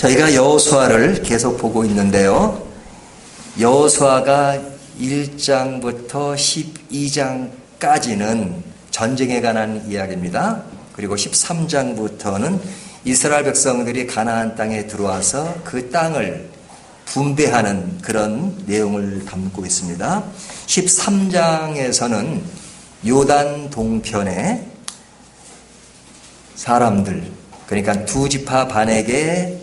저희가 여호수아를 계속 보고 있는데요. 여호수아가 1장부터 12장까지는 전쟁에 관한 이야기입니다. 그리고 13장부터는 이스라엘 백성들이 가나안 땅에 들어와서 그 땅을 분배하는 그런 내용을 담고 있습니다. 13장에서는 요단 동편에 사람들, 그러니까 두 지파 반에게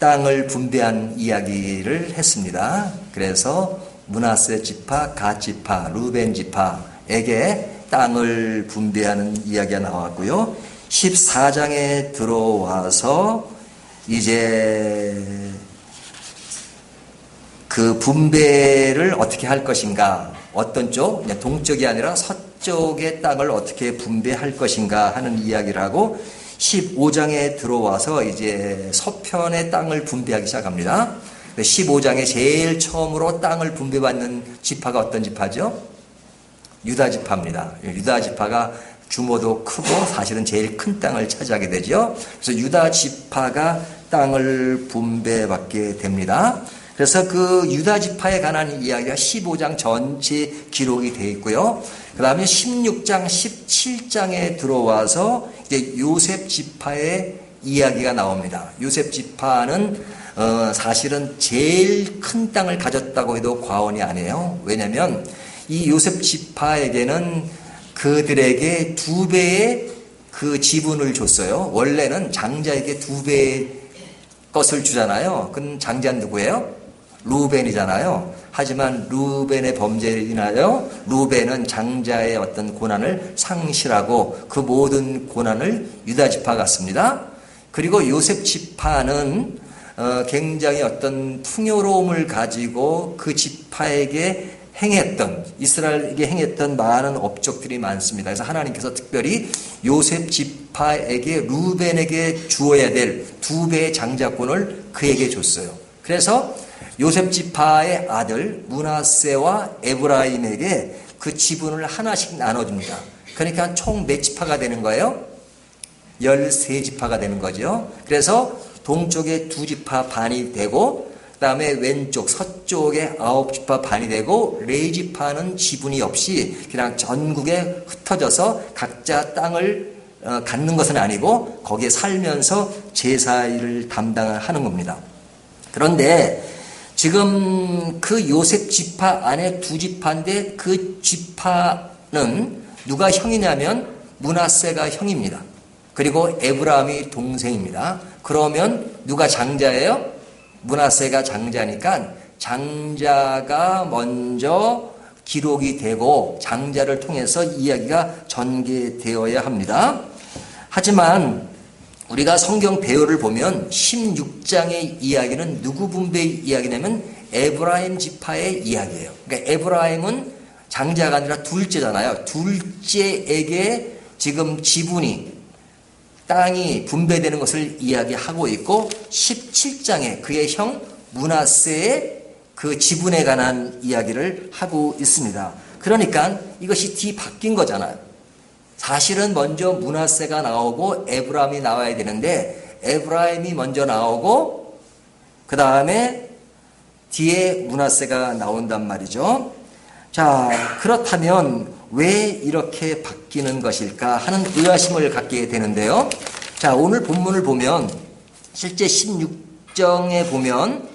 땅을 분배한 이야기를 했습니다. 그래서 므낫세 지파, 갓 지파, 루벤 지파에게 땅을 분배하는 이야기가 나왔고요. 14장에 들어와서 이제 그 분배를 어떻게 할 것인가, 어떤 쪽, 동쪽이 아니라 서쪽의 땅을 어떻게 분배할 것인가 하는 이야기를 하고 15장에 들어와서 이제 서편의 땅을 분배하기 시작합니다. 15장에 제일 처음으로 땅을 분배받는 지파가 어떤 지파죠? 유다 지파입니다. 유다 지파가 규모도 크고 사실은 제일 큰 땅을 차지하게 되죠. 그래서 유다 지파가 땅을 분배받게 됩니다. 그래서 그 유다 지파에 관한 이야기가 15장 전체 기록이 되어 있고요. 그 다음에 16장, 17장에 들어와서 이제 요셉 지파의 이야기가 나옵니다. 요셉 지파는 사실은 제일 큰 땅을 가졌다고 해도 과언이 아니에요. 왜냐하면 이 요셉 지파에게는 그들에게 2배의 그 지분을 줬어요. 원래는 장자에게 2배의 것을 주잖아요. 그건 장자는 누구예요? 루벤이잖아요. 하지만 루벤의 범죄를 인하여 루벤은 장자의 어떤 고난을 상실하고 그 모든 고난을 유다 지파가 갖습니다. 그리고 요셉 지파는 굉장히 어떤 풍요로움을 가지고 그 지파에게 행했던, 이스라엘에게 행했던 많은 업적들이 많습니다. 그래서 하나님께서 특별히 요셉 지파에게 루벤에게 주어야 될 2배의 장자권을 그에게 줬어요. 그래서 요셉 지파의 아들 므낫세와 에브라임에게 그 지분을 하나씩 나눠줍니다. 그러니까 총 몇 지파가 되는 거예요? 13지파가 되는 거죠. 그래서 동쪽에 2지파 반이 되고 그 다음에 왼쪽 서쪽에 9지파 반이 되고 레지파는 지분이 없이 그냥 전국에 흩어져서 각자 땅을 갖는 것은 아니고 거기에 살면서 제사 일을 담당하는 겁니다. 그런데 지금 그 요셉 지파 안에 2지파인데 그 지파는 누가 형이냐면 므낫세가 형입니다. 그리고 에브라임이 동생입니다. 그러면 누가 장자예요? 므낫세가 장자니까 장자가 먼저 기록이 되고 장자를 통해서 이야기가 전개되어야 합니다. 하지만 우리가 성경 배열을 보면 16장의 이야기는 누구 분배의 이야기냐면 에브라임 지파의 이야기예요. 그러니까 에브라임은 장자가 아니라 둘째잖아요. 둘째에게 지금 지분이 땅이 분배되는 것을 이야기하고 있고 17장에 그의 형 므낫세의 그 지분에 관한 이야기를 하고 있습니다. 그러니까 이것이 뒤바뀐 거잖아요. 사실은 먼저 므낫세가 나오고 에브라임이 나와야 되는데 에브라임이 먼저 나오고 그 다음에 뒤에 므낫세가 나온단 말이죠. 자, 그렇다면 왜 이렇게 바뀌는 것일까 하는 의아심을 갖게 되는데요. 자, 오늘 본문을 보면 실제 16장에 보면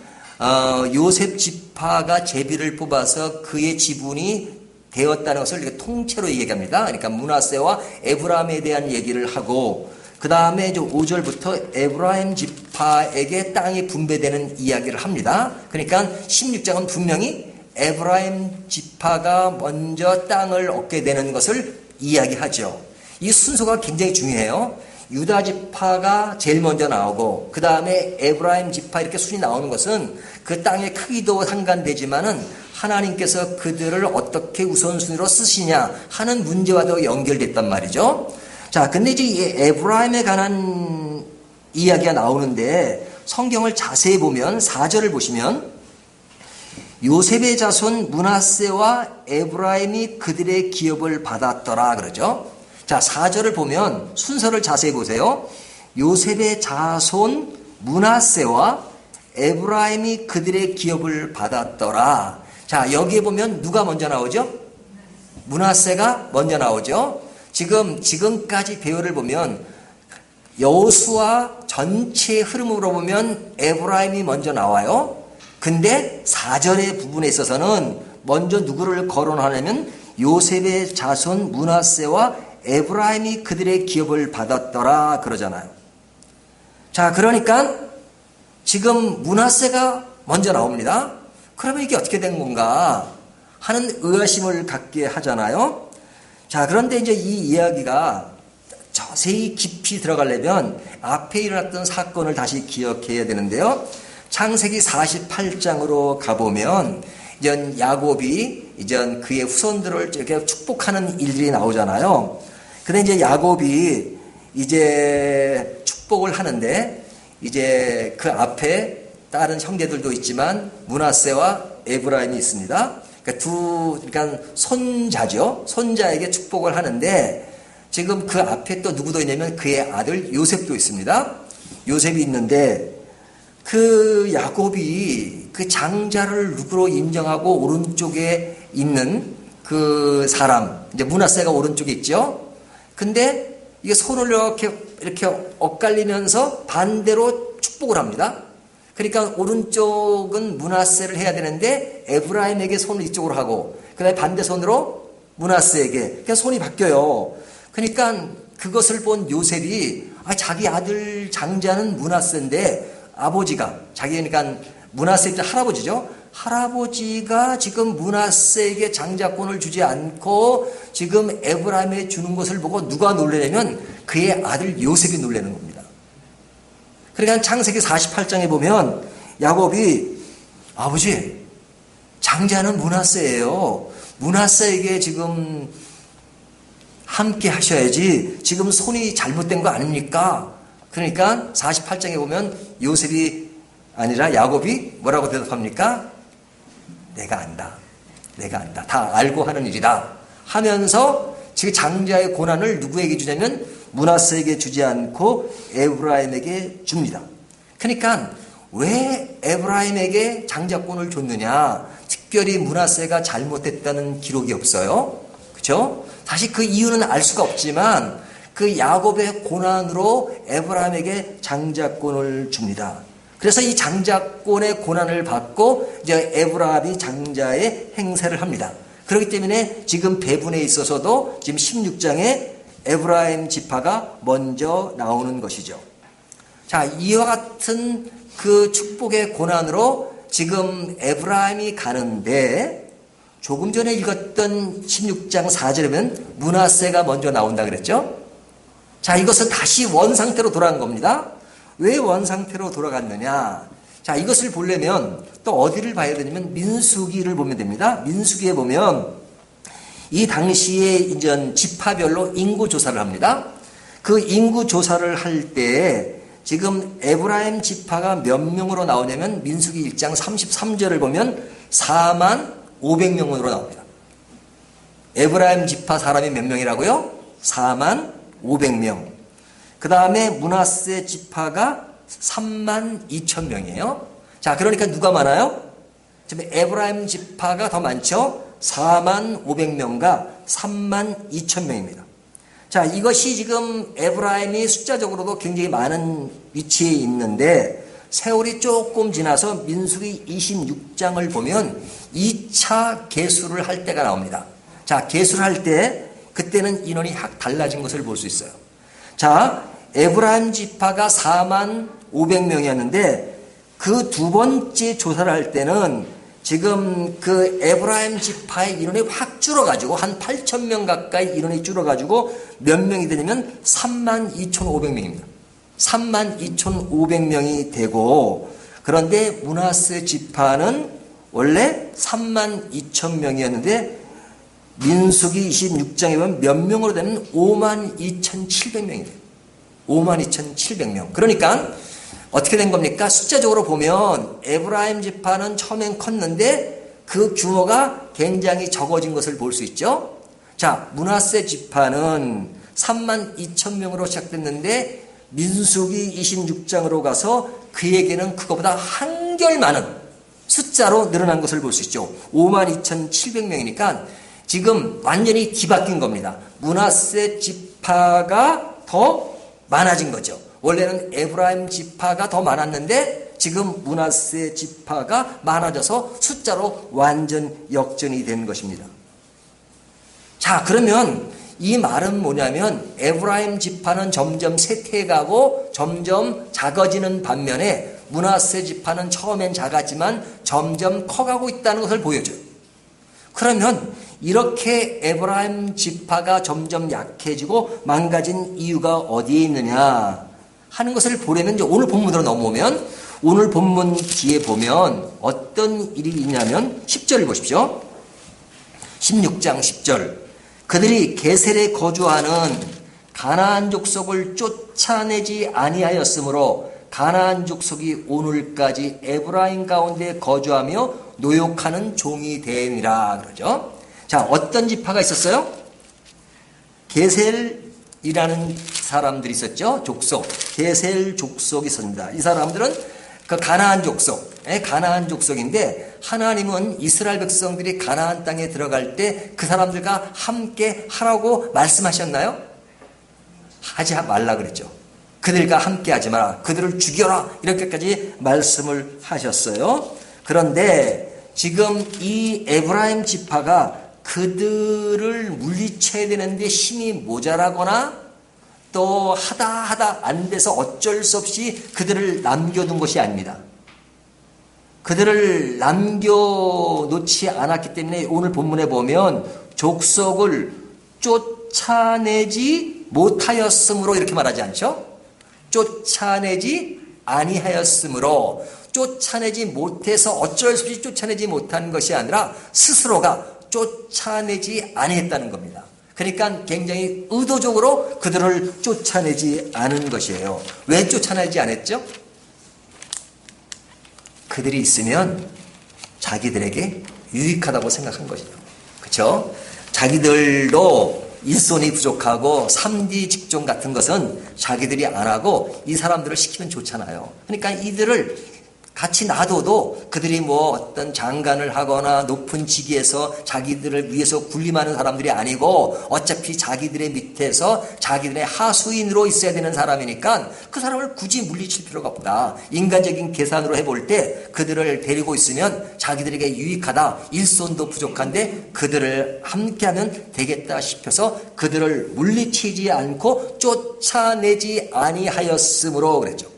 요셉 지파가 제비를 뽑아서 그의 지분이 되었다는 것을 이렇게 통째로 얘기합니다. 그러니까 므낫세와 에브라임에 대한 얘기를 하고 그 다음에 5절부터 에브라임 지파에게 땅이 분배되는 이야기를 합니다. 그러니까 16장은 분명히 에브라임 지파가 먼저 땅을 얻게 되는 것을 이야기하죠. 이 순서가 굉장히 중요해요. 유다 지파가 제일 먼저 나오고 그 다음에 에브라임 지파 이렇게 순이 나오는 것은 그 땅의 크기도 상관되지만은 하나님께서 그들을 어떻게 우선순위로 쓰시냐 하는 문제와도 연결됐단 말이죠. 자, 근데 이제 이 에브라임에 관한 이야기가 나오는데 성경을 자세히 보면 4절을 보시면 요셉의 자손 므낫세와 에브라임이 그들의 기업을 받았더라 그러죠. 자, 4절을 보면 순서를 자세히 보세요. 요셉의 자손 므낫세와 에브라임이 그들의 기업을 받았더라. 자, 여기에 보면 누가 먼저 나오죠? 므낫세가 먼저 나오죠. 지금까지 배열을 보면 여호수아 전체의 흐름으로 보면 에브라임이 먼저 나와요. 근데 4절의 부분에 있어서는 먼저 누구를 거론하냐면 요셉의 자손 므낫세와 에브라임이 그들의 기업을 받았더라 그러잖아요. 자, 그러니까 지금 므낫세가 먼저 나옵니다. 그러면 이게 어떻게 된 건가 하는 의아심을 갖게 하잖아요. 자, 그런데 이제 이 이야기가 자세히 깊이 들어가려면 앞에 일어났던 사건을 다시 기억해야 되는데요. 창세기 48장으로 가보면 이제 야곱이 이제 그의 후손들을 이렇게 축복하는 일들이 나오잖아요. 근데 이제 야곱이 이제 축복을 하는데 이제 그 앞에 다른 형제들도 있지만 므낫세와 에브라임이 있습니다. 그러니까 손자죠. 손자에게 축복을 하는데 지금 그 앞에 또 누구도 있냐면 그의 아들 요셉도 있습니다. 요셉이 있는데 그 야곱이 그 장자를 누구로 인정하고 오른쪽에 있는 그 사람, 이제 므낫세가 오른쪽에 있죠. 근데 이게 손을 이렇게 엇갈리면서 반대로 축복을 합니다. 그러니까 오른쪽은 므낫세를 해야 되는데 에브라임에게 손을 이쪽으로 하고 그다음에 반대 손으로 므낫세에게 그러니까 손이 바뀌어요. 그러니까 그것을 본 요셉이 자기 아들 장자는 므낫세인데 아버지가 그러니까 므낫세 입장 할아버지죠. 할아버지가 지금 므낫세에게 장자권을 주지 않고 지금 에브라임에 주는 것을 보고 누가 놀라냐면 그의 아들 요셉이 놀라는 겁니다. 그러니까 창세기 48장에 보면 야곱이 아버지 장자는 므낫세예요. 므낫세에게 지금 함께 하셔야지 지금 손이 잘못된 거 아닙니까? 그러니까 48장에 보면 요셉이 아니라 야곱이 뭐라고 대답합니까? 내가 안다. 다 알고 하는 일이다. 하면서 지금 장자의 고난을 누구에게 주냐면 므낫세에게 주지 않고 에브라임에게 줍니다. 그러니까 왜 에브라임에게 장자권을 줬느냐? 특별히 므낫세가 잘못했다는 기록이 없어요. 그렇죠? 사실 그 이유는 알 수가 없지만 그 야곱의 고난으로 에브라임에게 장자권을 줍니다. 그래서 이 장자권의 고난을 받고 이제 에브라임이 장자의 행세를 합니다. 그렇기 때문에 지금 배분에 있어서도 지금 16장에 에브라임 지파가 먼저 나오는 것이죠. 자, 이와 같은 그 축복의 고난으로 지금 에브라임이 가는데 조금 전에 읽었던 16장 4절이면 므낫세가 먼저 나온다 그랬죠? 자, 이것은 다시 원상태로 돌아간 겁니다. 왜 원상태로 돌아갔느냐? 자, 이것을 보려면 또 어디를 봐야 되냐면 민수기를 보면 됩니다. 민수기에 보면 이 당시에 이제 지파별로 인구 조사를 합니다. 그 인구 조사를 할 때 지금 에브라임 지파가 몇 명으로 나오냐면 민수기 1장 33절을 보면 4만 500명으로 나옵니다. 에브라임 지파 사람이 몇 명이라고요? 4만 500명. 그 다음에 므낫세 지파가 3만 2천 명이에요. 자, 그러니까 누가 많아요? 지금 에브라임 지파가 더 많죠? 4만 500명과 3만 2천 명입니다. 자, 이것이 지금 에브라임이 숫자적으로도 굉장히 많은 위치에 있는데 세월이 조금 지나서 민수기 26장을 보면 2차 계수를 할 때가 나옵니다. 자, 계수를 할 때 그때는 인원이 확 달라진 것을 볼 수 있어요. 자, 에브라임 지파가 4만 500명이었는데 그 두 번째 조사를 할 때는 지금 그 에브라임 지파의 인원이 확 줄어가지고 한 8천 명 가까이 인원이 줄어가지고 몇 명이 되냐면 3만 2,500명입니다. 3만 2,500명이 되고 그런데 므낫세 지파는 원래 3만 2천 명이었는데 민수기 26장에 보면 몇 명으로 되면 5만 2,700명이 돼요. 5만 2,700명. 그러니까 어떻게 된 겁니까? 숫자적으로 보면 에브라임 지파는 처음엔 컸는데 그 규모가 굉장히 적어진 것을 볼 수 있죠. 자, 므낫세 지파는 3만 2천 명으로 시작됐는데 민수기 26장으로 가서 그에게는 그거보다 한결 많은 숫자로 늘어난 것을 볼 수 있죠. 52,700명이니까 지금 완전히 뒤바뀐 겁니다. 므낫세 지파가 더 많아진 거죠. 원래는 에브라임 지파가 더 많았는데 지금 므낫세 지파가 많아져서 숫자로 완전 역전이 된 것입니다. 자, 그러면 이 말은 뭐냐면 에브라임 지파는 점점 쇠퇴해가고 점점 작아지는 반면에 므낫세 지파는 처음엔 작았지만 점점 커가고 있다는 것을 보여줘요. 그러면 이렇게 에브라임 지파가 점점 약해지고 망가진 이유가 어디에 있느냐 하는 것을 보려면 이제 오늘 본문으로 넘어오면 오늘 본문 뒤에 보면 어떤 일이 있냐면 10절을 보십시오. 16장 10절. 그들이 게셀에 거주하는 가나안 족속을 쫓아내지 아니하였으므로 가나안 족속이 오늘까지 에브라임 가운데 거주하며 노역하는 종이 되니라 그러죠. 자, 어떤 지파가 있었어요? 게셀이라는 사람들이 있었죠. 족속. 게셀 족속이 있습니다. 이 사람들은 그 가나안 족속인데 하나님은 이스라엘 백성들이 가나안 땅에 들어갈 때 그 사람들과 함께 하라고 말씀하셨나요? 하지 말라 그랬죠. 그들과 함께 하지 마라. 그들을 죽여라. 이렇게까지 말씀을 하셨어요. 그런데 지금 이 에브라임 지파가 그들을 물리쳐야 되는데 힘이 모자라거나 또 하다 안 돼서 어쩔 수 없이 그들을 남겨둔 것이 아닙니다. 그들을 남겨놓지 않았기 때문에 오늘 본문에 보면 족속을 쫓아내지 못하였으므로 이렇게 말하지 않죠? 쫓아내지 아니하였으므로 쫓아내지 못해서 어쩔 수 없이 쫓아내지 못한 것이 아니라 스스로가 쫓아내지 아니했다는 겁니다. 그러니까 굉장히 의도적으로 그들을 쫓아내지 않은 것이에요. 왜 쫓아내지 않았죠? 그들이 있으면 자기들에게 유익하다고 생각한 것이죠. 그렇죠? 자기들도 일손이 부족하고 3D 직종 같은 것은 자기들이 안 하고 이 사람들을 시키면 좋잖아요. 그러니까 이들을 같이 놔둬도 그들이 뭐 어떤 장관을 하거나 높은 직위에서 자기들을 위해서 군림하는 사람들이 아니고 어차피 자기들의 밑에서 자기들의 하수인으로 있어야 되는 사람이니까 그 사람을 굳이 물리칠 필요가 없다. 인간적인 계산으로 해볼 때 그들을 데리고 있으면 자기들에게 유익하다. 일손도 부족한데 그들을 함께하면 되겠다 싶어서 그들을 물리치지 않고 쫓아내지 아니하였으므로 그랬죠.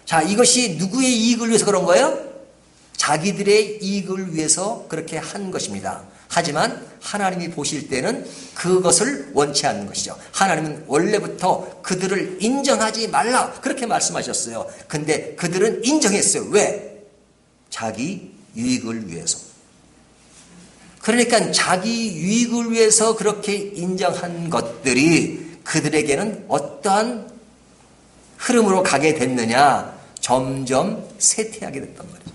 자, 이것이 누구의 이익을 위해서 그런 거예요? 자기들의 이익을 위해서 그렇게 한 것입니다. 하지만 하나님이 보실 때는 그것을 원치 않는 것이죠. 하나님은 원래부터 그들을 인정하지 말라 그렇게 말씀하셨어요. 근데 그들은 인정했어요. 왜? 자기 유익을 위해서. 그러니까 자기 유익을 위해서 그렇게 인정한 것들이 그들에게는 어떠한 흐름으로 가게 됐느냐? 점점 쇠퇴하게 됐단 말이죠.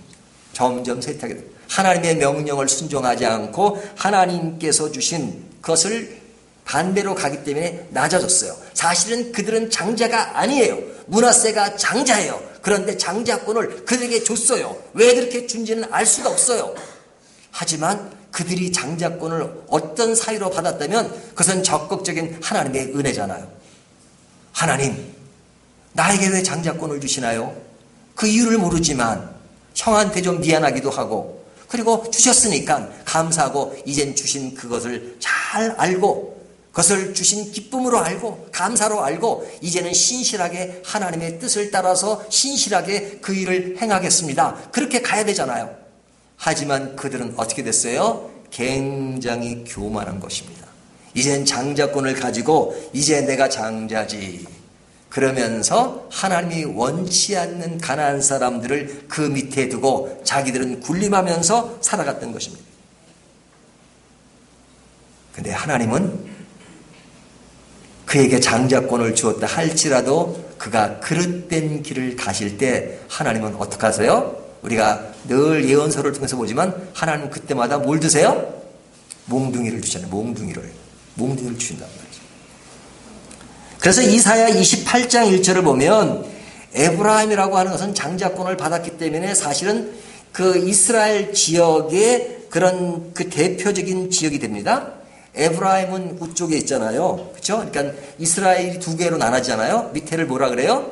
점점 쇠퇴하게 됐다. 하나님의 명령을 순종하지 않고 하나님께서 주신 것을 반대로 가기 때문에 낮아졌어요. 사실은 그들은 장자가 아니에요. 므낫세가 장자예요. 그런데 장자권을 그들에게 줬어요. 왜 그렇게 준지는 알 수가 없어요. 하지만 그들이 장자권을 어떤 사유로 받았다면 그것은 적극적인 하나님의 은혜잖아요. 하나님, 나에게 왜 장자권을 주시나요? 그 이유를 모르지만 형한테 좀 미안하기도 하고 그리고 주셨으니까 감사하고 이젠 주신 그것을 잘 알고 그것을 주신 기쁨으로 알고 감사로 알고 이제는 신실하게 하나님의 뜻을 따라서 신실하게 그 일을 행하겠습니다. 그렇게 가야 되잖아요. 하지만 그들은 어떻게 됐어요? 굉장히 교만한 것입니다. 이젠 장자권을 가지고 이제 내가 장자지. 그러면서 하나님이 원치 않는 가나안 사람들을 그 밑에 두고 자기들은 군림하면서 살아갔던 것입니다. 근데 하나님은 그에게 장자권을 주었다 할지라도 그가 그릇된 길을 가실 때 하나님은 어떻게 하세요? 우리가 늘 예언서를 통해서 보지만 하나님은 그때마다 뭘 드세요? 몽둥이를 주잖아요. 몽둥이를 주신단 말이죠. 그래서 이사야 28장 1절을 보면 에브라임이라고 하는 것은 장자권을 받았기 때문에 사실은 그 이스라엘 지역의 그런 그 대표적인 지역이 됩니다. 에브라임은 우쪽에 있잖아요. 그렇죠? 그러니까 이스라엘이 두 개로 나눠지잖아요. 밑에를 뭐라 그래요?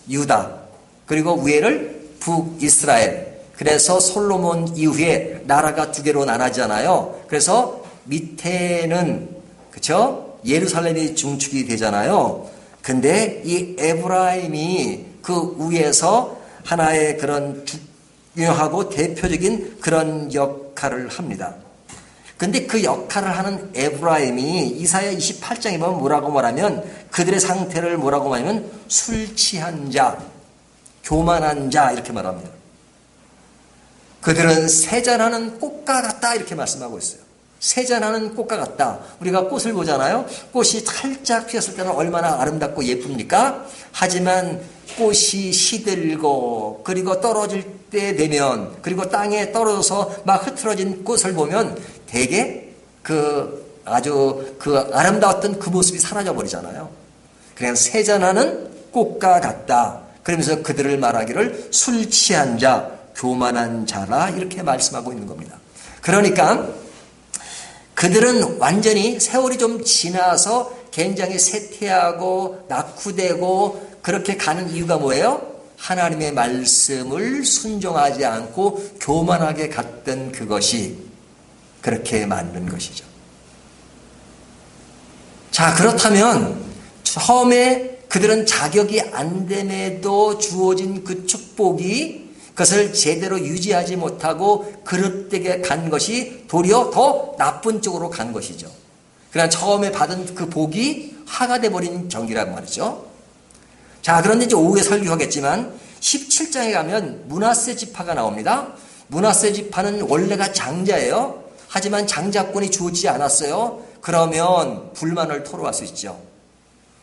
유다. 그리고 위에를 북이스라엘. 그래서 솔로몬 이후에 나라가 두 개로 나눠지잖아요. 그래서 밑에는 그렇죠? 예루살렘이 중축이 되잖아요. 근데 이 에브라임이 그 위에서 하나의 그런 중요하고 대표적인 그런 역할을 합니다. 근데 그 역할을 하는 에브라임이 이사야 28장에 보면 뭐라고 말하면 그들의 상태를 뭐라고 말하면 술 취한 자, 교만한 자 이렇게 말합니다. 그들은 세잔하는 꽃과 같다 이렇게 말씀하고 있어요. 세잔하는 꽃과 같다. 우리가 꽃을 보잖아요. 꽃이 살짝 피었을 때는 얼마나 아름답고 예쁩니까? 하지만 꽃이 시들고 그리고 떨어질 때 되면 그리고 땅에 떨어져서 막 흐트러진 꽃을 보면 되게 아주 아름다웠던 그 모습이 사라져 버리잖아요. 그냥 세잔하는 꽃과 같다. 그러면서 그들을 말하기를 술 취한 자, 교만한 자라 이렇게 말씀하고 있는 겁니다. 그러니까 그들은 완전히 세월이 좀 지나서 굉장히 쇠퇴하고 낙후되고 그렇게 가는 이유가 뭐예요? 하나님의 말씀을 순종하지 않고 교만하게 갔던 그것이 그렇게 만든 것이죠. 자, 그렇다면 처음에 그들은 자격이 안 됨에도 주어진 그 축복이 그것을 제대로 유지하지 못하고 그릇되게 간 것이 도리어 더 나쁜 쪽으로 간 것이죠. 그러나 처음에 받은 그 복이 화가 돼버린 정기라고 말이죠. 자, 그런데 이제 오후에 설교하겠지만 17장에 가면 므낫세 지파가 나옵니다. 므낫세 지파는 원래가 장자예요. 하지만 장자권이 주어지지 않았어요. 그러면 불만을 토로할 수 있죠.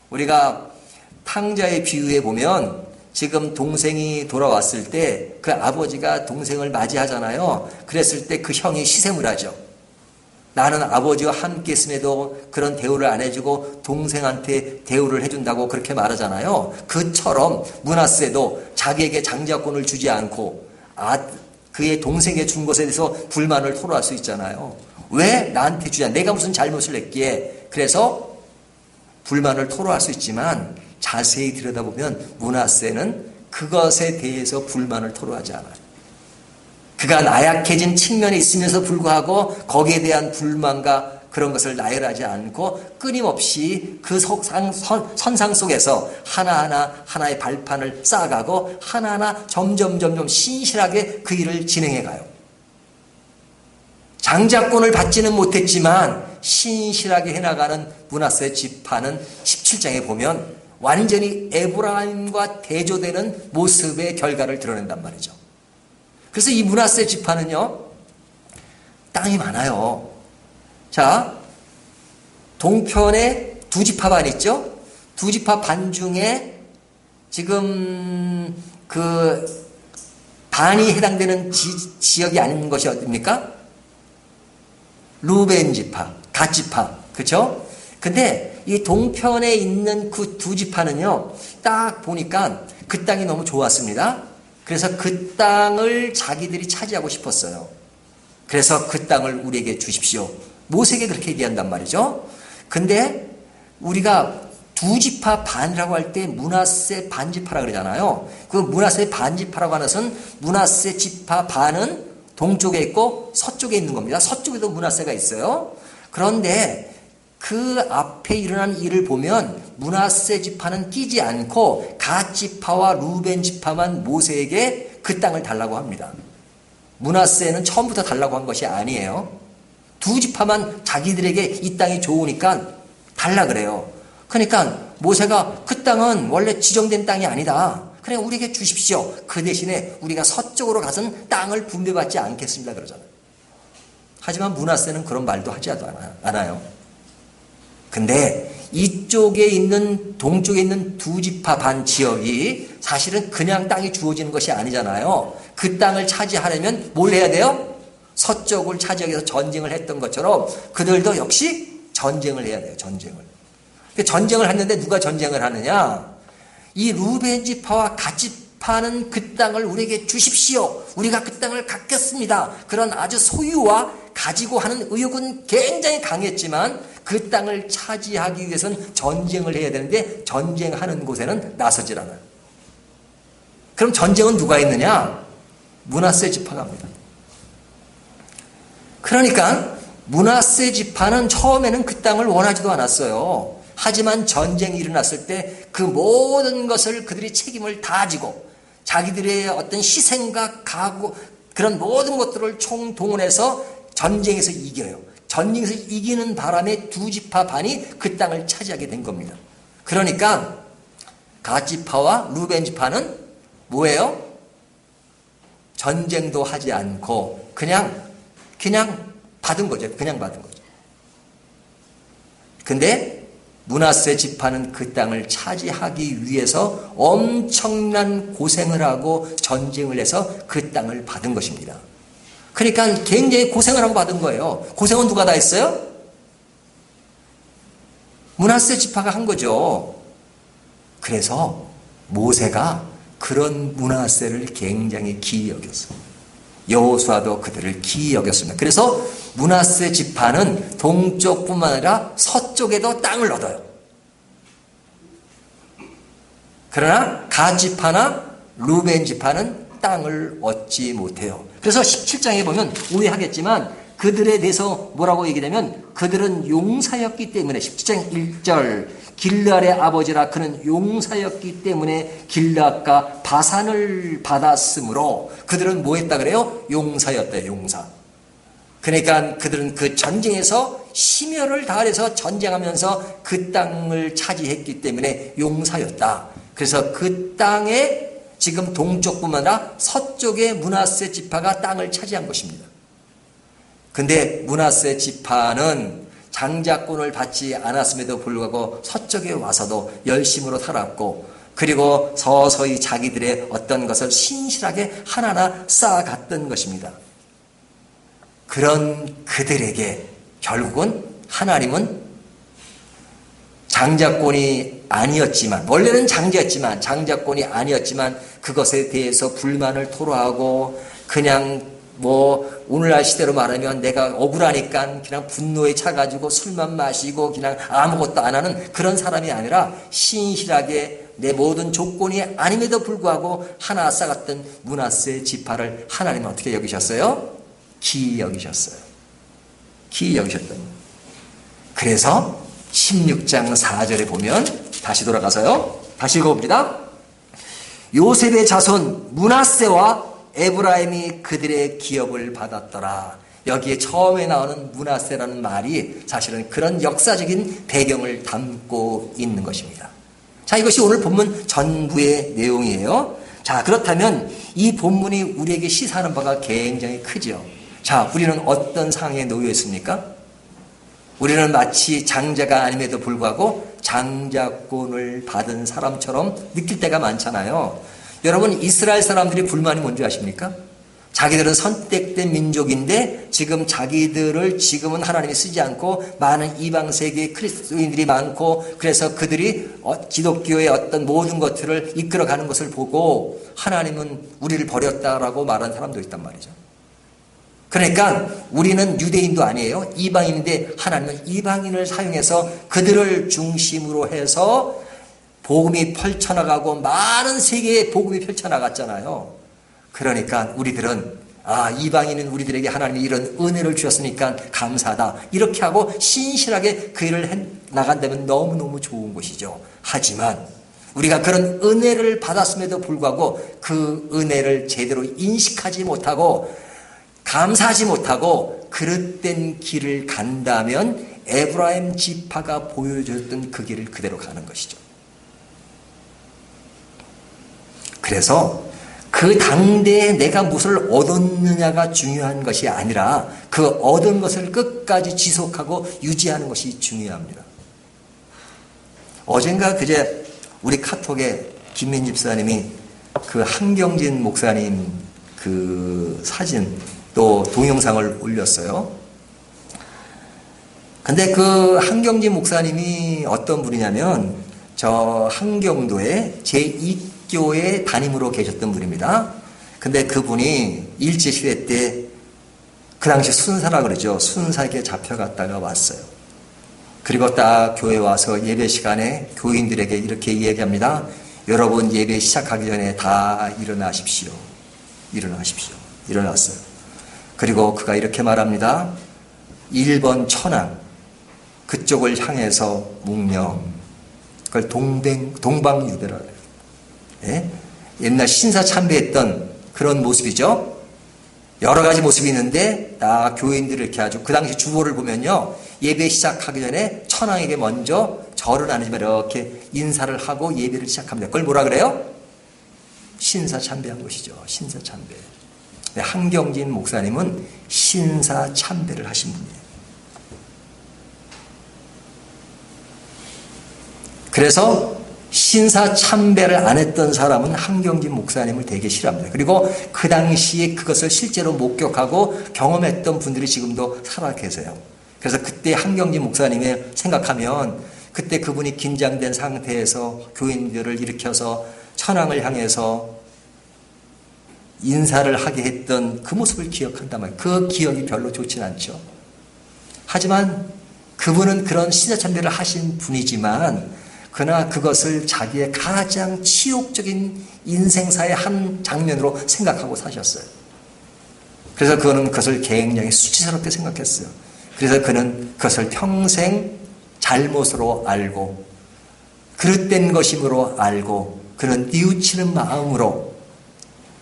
우리가 탕자의 비유에 보면 지금 동생이 돌아왔을 때 그 아버지가 동생을 맞이하잖아요. 그랬을 때 그 형이 시샘을 하죠. 나는 아버지와 함께 있음에도 그런 대우를 안 해주고 동생한테 대우를 해준다고 그렇게 말하잖아요. 그처럼 므낫세도 자기에게 장자권을 주지 않고 그의 동생에게 준 것에 대해서 불만을 토로할 수 있잖아요. 왜 나한테 주지 않아? 내가 무슨 잘못을 했기에. 그래서 불만을 토로할 수 있지만 자세히 들여다보면 므낫세는 그것에 대해서 불만을 토로하지 않아요. 그가 나약해진 측면에 있으면서 불구하고 거기에 대한 불만과 그런 것을 나열하지 않고 끊임없이 그 선상 속에서 하나의 발판을 쌓아가고 하나하나 점점 신실하게 그 일을 진행해가요. 장자권을 받지는 못했지만 신실하게 해나가는 므낫세 지파는 17장에 보면 완전히 에브라임과 대조되는 모습의 결과를 드러낸단 말이죠. 그래서 이 므낫세 지파는요, 땅이 많아요. 자, 동편에 두 지파 반 있죠? 두 지파 반 중에 지금 그 반이 해당되는 지역이 아닌 것이 어딥니까? 루벤 지파, 갓 지파, 그렇죠? 근데 이 동편에 있는 그 두 지파는요, 딱 보니까 그 땅이 너무 좋았습니다. 그래서 그 땅을 자기들이 차지하고 싶었어요. 그래서 그 땅을 우리에게 주십시오. 모세에게 그렇게 얘기한단 말이죠. 근데 우리가 두 지파 반이라고 할 때 므낫세 반지파라 그러잖아요. 그 므낫세 반지파라고 하는 것은 므낫세 지파 반은 동쪽에 있고 서쪽에 있는 겁니다. 서쪽에도 므낫세가 있어요. 그런데 그 앞에 일어난 일을 보면 므낫세 지파는 끼지 않고 갓 지파와 루벤 지파만 모세에게 그 땅을 달라고 합니다. 므낫세는 처음부터 달라고 한 것이 아니에요. 두 지파만 자기들에게 이 땅이 좋으니까 달라 그래요. 그러니까 모세가 그 땅은 원래 지정된 땅이 아니다. 그래 우리에게 주십시오. 그 대신에 우리가 서쪽으로 가서는 땅을 분배받지 않겠습니다. 그러잖아요. 하지만 므낫세는 그런 말도 하지 않아요. 근데 이쪽에 있는 동쪽에 있는 두 지파 반 지역이 사실은 그냥 땅이 주어지는 것이 아니잖아요. 그 땅을 차지하려면 뭘 해야 돼요? 서쪽을 차지하기 위해서 전쟁을 했던 것처럼 그들도 역시 전쟁을 해야 돼요. 전쟁을 했는데 누가 전쟁을 하느냐? 이 루벤 지파와 갓 지파는 그 땅을 우리에게 주십시오. 우리가 그 땅을 갖겠습니다. 그런 아주 소유와 가지고 하는 의욕은 굉장히 강했지만 그 땅을 차지하기 위해서는 전쟁을 해야 되는데 전쟁하는 곳에는 나서질 않아요. 그럼 전쟁은 누가 했느냐? 므낫세 지파가 합니다. 그러니까 므낫세 지파는 처음에는 그 땅을 원하지도 않았어요. 하지만 전쟁이 일어났을 때 그 모든 것을 그들이 책임을 다 지고 자기들의 어떤 희생과 각오 그런 모든 것들을 총동원해서 전쟁에서 이겨요. 전쟁에서 이기는 바람에 두 지파 반이 그 땅을 차지하게 된 겁니다. 그러니까 갓 지파와 루벤 지파는 뭐예요? 전쟁도 하지 않고 그냥 받은 거죠. 그냥 받은 거죠. 근데 므낫세 지파는 그 땅을 차지하기 위해서 엄청난 고생을 하고 전쟁을 해서 그 땅을 받은 것입니다. 그러니까 굉장히 고생을 하고 받은 거예요. 고생은 누가 다 했어요? 므낫세 지파가 한 거죠. 그래서 모세가 그런 므낫세를 굉장히 기이 여겼어요. 여호수아도 그들을 기이 여겼습니다. 그래서 므낫세 지파는 동쪽뿐만 아니라 서쪽에도 땅을 얻어요. 그러나 갓 지파나 루벤 지파는 땅을 얻지 못해요. 그래서 17장에 보면 오해하겠지만 그들에 대해서 뭐라고 얘기하냐면 그들은 용사였기 때문에 17장 1절 길르앗의 아버지라 그는 용사였기 때문에 길르앗과 바산을 받았으므로 그들은 뭐 했다 그래요? 용사였다. 용사. 그러니까 그들은 그 전쟁에서 심혈을 다해서 전쟁하면서 그 땅을 차지했기 때문에 용사였다. 그래서 그 땅에 지금 동쪽뿐만 아니라 서쪽에 므낫세 지파가 땅을 차지한 것입니다. 근데 므낫세 지파는 장자권을 받지 않았음에도 불구하고 서쪽에 와서도 열심으로 살았고 그리고 서서히 자기들의 어떤 것을 신실하게 하나하나 쌓아갔던 것입니다. 그런 그들에게 결국은 하나님은 장자권이 아니었지만 원래는 장자였지만 장자권이 아니었지만 그것에 대해서 불만을 토로하고 그냥 오늘날 시대로 말하면 내가 억울하니까 그냥 분노에 차가지고 술만 마시고 그냥 아무것도 안 하는 그런 사람이 아니라 신실하게 내 모든 조건이 아님에도 불구하고 하나 쌓았던 므낫세 지파를 하나님은 어떻게 여기셨어요? 기이 여기셨어요. 기이 여기셨던 거예요. 그래서 16장 4절에 보면 다시 돌아가서요. 다시 읽어봅니다. 요셉의 자손 므낫세와 에브라임이 그들의 기업을 받았더라. 여기에 처음에 나오는 므낫세라는 말이 사실은 그런 역사적인 배경을 담고 있는 것입니다. 자, 이것이 오늘 본문 전부의 내용이에요. 자, 그렇다면 이 본문이 우리에게 시사하는 바가 굉장히 크죠. 자, 우리는 어떤 상황에 놓여 있습니까? 우리는 마치 장자가 아님에도 불구하고 장자권을 받은 사람처럼 느낄 때가 많잖아요. 여러분, 이스라엘 사람들이 불만이 뭔지 아십니까? 자기들은 선택된 민족인데 지금 자기들을 지금은 하나님이 쓰지 않고 많은 이방 세계의 그리스도인들이 많고 그래서 그들이 기독교의 어떤 모든 것들을 이끌어가는 것을 보고 하나님은 우리를 버렸다라고 말하는 사람도 있단 말이죠. 그러니까 우리는 유대인도 아니에요. 이방인인데 하나님은 이방인을 사용해서 그들을 중심으로 해서 복음이 펼쳐나가고 많은 세계에 복음이 펼쳐나갔잖아요. 그러니까 우리들은 이방인은 우리들에게 하나님이 이런 은혜를 주셨으니까 감사하다. 이렇게 하고 신실하게 그 일을 해 나간다면 너무너무 좋은 것이죠. 하지만 우리가 그런 은혜를 받았음에도 불구하고 그 은혜를 제대로 인식하지 못하고 감사하지 못하고 그릇된 길을 간다면 에브라임 지파가 보여줬던 그 길을 그대로 가는 것이죠. 그래서 그 당대에 내가 무엇을 얻었느냐가 중요한 것이 아니라 그 얻은 것을 끝까지 지속하고 유지하는 것이 중요합니다. 어젠가 그제 우리 카톡에 김민 집사님이 그 한경진 목사님 그 사진 또 동영상을 올렸어요. 근데 그 한경진 목사님이 어떤 분이냐면 저 한경도에 제2교회 담임으로 계셨던 분입니다. 근데 그분이 일제시대 때 그 당시 순사라 그러죠. 순사에게 잡혀갔다가 왔어요. 그리고 딱 교회 와서 예배 시간에 교인들에게 이렇게 이야기합니다. 여러분 예배 시작하기 전에 다 일어나십시오. 일어나십시오. 일어났어요. 그리고 그가 이렇게 말합니다. 1번 천안 그쪽을 향해서 묵념. 그걸 동방유배라 그래요. 예? 옛날 신사참배했던 그런 모습이죠. 여러 가지 모습이 있는데 다 교인들을 이렇게 아주 그 당시 주보를 보면요. 예배 시작하기 전에 천황에게 먼저 절을 안 하지만 이렇게 인사를 하고 예배를 시작합니다. 그걸 뭐라 그래요? 신사참배한 것이죠. 신사참배. 한경진 목사님은 신사참배를 하신 분이에요. 그래서 신사참배를 안 했던 사람은 한경진 목사님을 되게 싫어합니다. 그리고 그 당시에 그것을 실제로 목격하고 경험했던 분들이 지금도 살아 계세요. 그래서 그때 한경진 목사님을 생각하면 그때 그분이 긴장된 상태에서 교인들을 일으켜서 천황을 향해서 인사를 하게 했던 그 모습을 기억한단 말이에요. 그 기억이 별로 좋진 않죠. 하지만 그분은 그런 신사참배를 하신 분이지만 그러나 그것을 자기의 가장 치욕적인 인생사의 한 장면으로 생각하고 사셨어요. 그래서 그는 그것을 굉장히 수치스럽게 생각했어요. 그래서 그는 그것을 평생 잘못으로 알고 그릇된 것임으로 알고 그는 뉘우치는 마음으로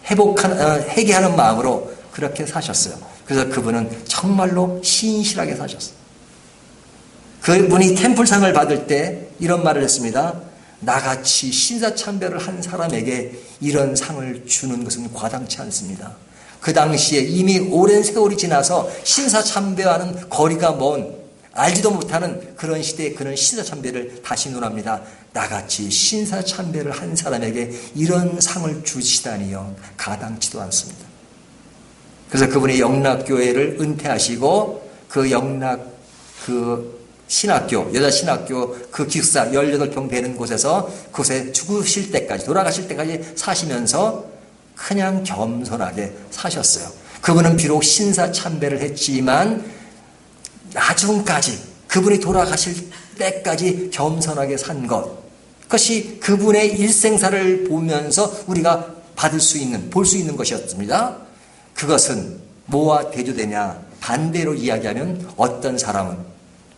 회개하는 마음으로 그렇게 사셨어요. 그래서 그분은 정말로 신실하게 사셨어요. 그분이 템플상을 받을 때 이런 말을 했습니다. 나같이 신사참배를 한 사람에게 이런 상을 주는 것은 과당치 않습니다. 그 당시에 이미 오랜 세월이 지나서 신사참배와는 거리가 먼 알지도 못하는 그런 시대에 그는 신사참배를 다시 논합니다. 나같이 신사참배를 한 사람에게 이런 상을 주시다니요. 가당치도 않습니다. 그래서 그분이 영락교회를 은퇴하시고 그 영락 신학교, 여자 신학교 그 기숙사 18평 되는 곳에서 그곳에 죽으실 때까지 돌아가실 때까지 사시면서 그냥 겸손하게 사셨어요. 그분은 비록 신사참배를 했지만 나중까지 그분이 돌아가실 때까지 겸손하게 산 것, 그것이 그분의 일생사를 보면서 우리가 볼 수 있는 것이었습니다. 그것은 뭐와 대조되냐? 반대로 이야기하면 어떤 사람은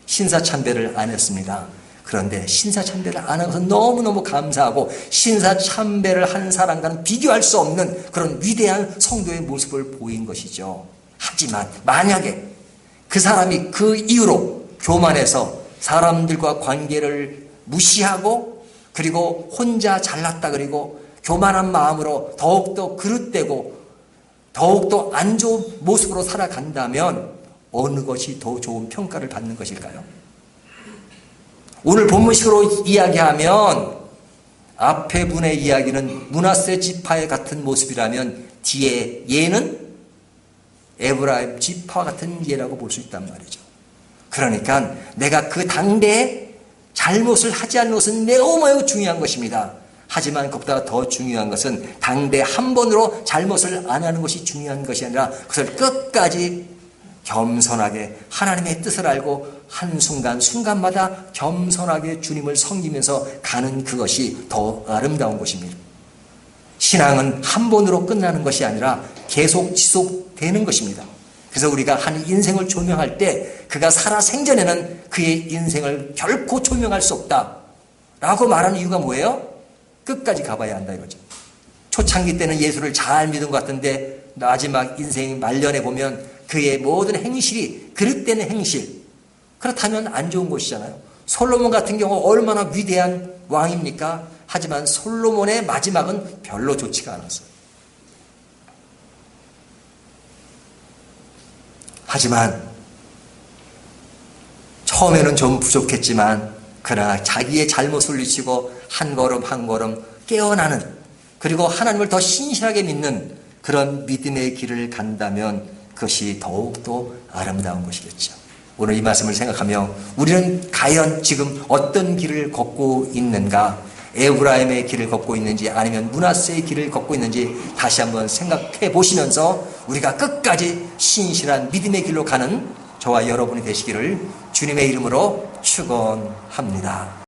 신사참배를 안 했습니다. 그런데 신사참배를 안 한 것은 너무너무 감사하고 신사참배를 한 사람과는 비교할 수 없는 그런 위대한 성도의 모습을 보인 것이죠. 하지만 만약에 그 사람이 그 이후로 교만해서 사람들과 관계를 무시하고 그리고 혼자 잘났다 그리고 교만한 마음으로 더욱더 그릇되고 더욱더 안 좋은 모습으로 살아간다면 어느 것이 더 좋은 평가를 받는 것일까요? 오늘 본문식으로 이야기하면 앞에 분의 이야기는 므낫세 지파의 같은 모습이라면 뒤에 얘는 에브라임 지파 같은 예라고 볼 수 있단 말이죠. 그러니까 내가 그 당대에 잘못을 하지 않는 것은 매우 중요한 것입니다. 하지만 그보다 더 중요한 것은 당대 한 번으로 잘못을 안 하는 것이 중요한 것이 아니라 그것을 끝까지 겸손하게 하나님의 뜻을 알고 한순간순간마다 겸손하게 주님을 섬기면서 가는 그것이 더 아름다운 것입니다. 신앙은 한 번으로 끝나는 것이 아니라 계속 지속되는 것입니다. 그래서 우리가 한 인생을 조명할 때 그가 살아 생전에는 그의 인생을 결코 조명할 수 없다 라고 말하는 이유가 뭐예요? 끝까지 가봐야 한다 이거죠. 초창기 때는 예수를 잘 믿은 것 같은데 마지막 인생 말년에 보면 그의 모든 행실이 그릇된 행실, 그렇다면 안 좋은 것이잖아요. 솔로몬 같은 경우 얼마나 위대한 왕입니까? 하지만 솔로몬의 마지막은 별로 좋지가 않았어요. 하지만 처음에는 좀 부족했지만 그러나 자기의 잘못을 미치고 한 걸음 한 걸음 깨어나는, 그리고 하나님을 더 신실하게 믿는 그런 믿음의 길을 간다면 그것이 더욱더 아름다운 것이겠죠. 오늘 이 말씀을 생각하며 우리는 과연 지금 어떤 길을 걷고 있는가, 에브라임의 길을 걷고 있는지 아니면 므낫세의 길을 걷고 있는지 다시 한번 생각해 보시면서 우리가 끝까지 신실한 믿음의 길로 가는 저와 여러분이 되시기를 주님의 이름으로 축원합니다.